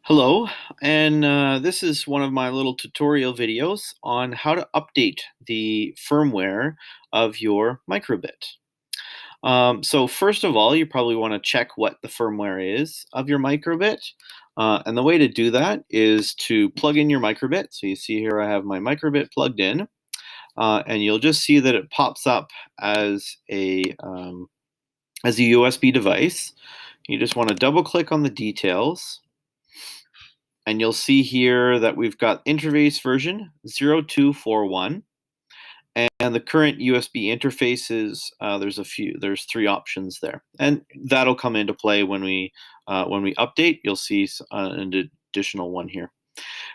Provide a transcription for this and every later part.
Hello, and this is one of my little tutorial videos on how to update the firmware of your microbit. So first of all, you probably want to check what the firmware is of your microbit. And the way to do that is to plug in your microbit. So you see here I have my microbit plugged in, and you'll just see that it pops up as a USB device. You just want to double click on the details. And you'll see here that we've got interface version 0241. And the current USB interfaces, there's three options there. And that'll come into play when we update. You'll see an additional one here.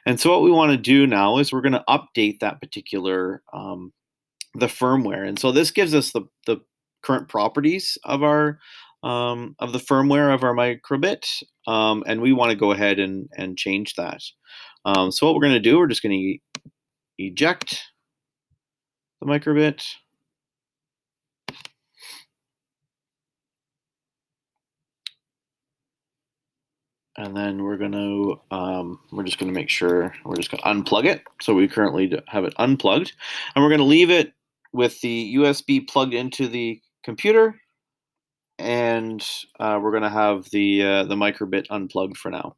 And so what we want to do now is we're going to update that particular, the firmware. And so this gives us the current properties of the firmware of our microbit, and we want to go ahead and change that. So what we're going to do, we're just going to eject the microbit. And then we're just going to make sure we're just going to unplug it. So we currently have it unplugged, and we're going to leave it with the USB plugged into the computer, and we're going to have the microbit unplugged for now.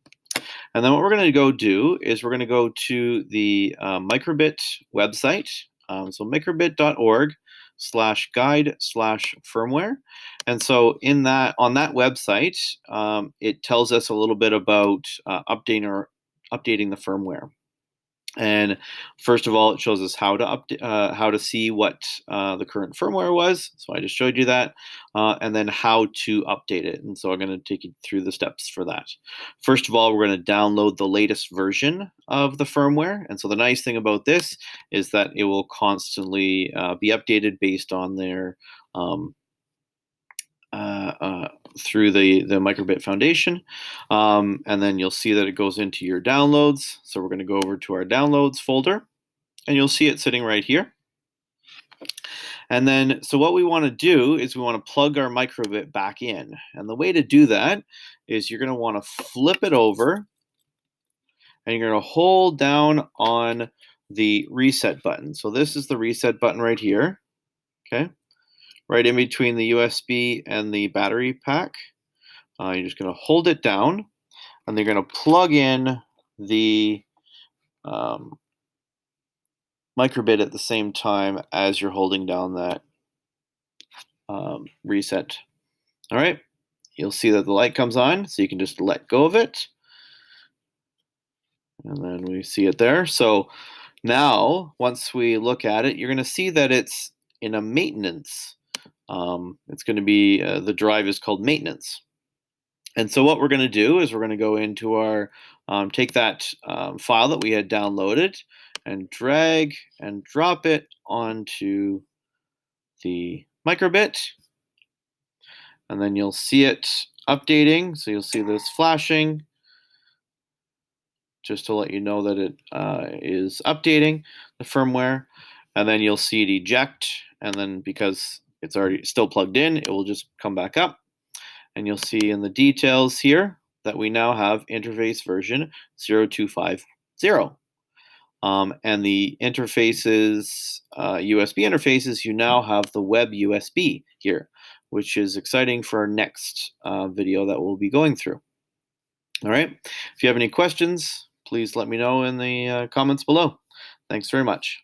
And then what we're going to go do is we're going to go to the microbit website. So microbit.org/guide/firmware. And so on that website, it tells us a little bit about updating the firmware. And first of all, it shows us how to see what the current firmware was. So I just showed you that, and then how to update it. And so I'm going to take you through the steps for that. First of all, we're going to download the latest version of the firmware. And so the nice thing about this is that it will constantly be updated based on their through the Microbit Foundation. And then you'll see that it goes into your downloads. So we're going to go over to our downloads folder, and you'll see it sitting right here. And then, so what we want to do is we want to plug our microbit back in. And the way to do that is you're going to want to flip it over, and you're going to hold down on the reset button. So this is the reset button right here. Okay. Right in between the USB and the battery pack. You're just going to hold it down, and they're going to plug in the microbit at the same time as you're holding down that reset. All right. You'll see that the light comes on, so you can just let go of it. And then we see it there. So now, once we look at it, you're going to see that it's in a maintenance. It's going to be, the drive is called maintenance. And so what we're going to do is we're going to go into our, take that file that we had downloaded and drag and drop it onto the microbit. And then you'll see it updating. So you'll see this flashing, just to let you know that it is updating the firmware. And then you'll see it eject. And then because it's already still plugged in, it will just come back up. And you'll see in the details here that we now have interface version 0250. And the interfaces, USB interfaces, you now have the web USB here, which is exciting for our next video that we'll be going through. All right. If you have any questions, please let me know in the comments below. Thanks very much.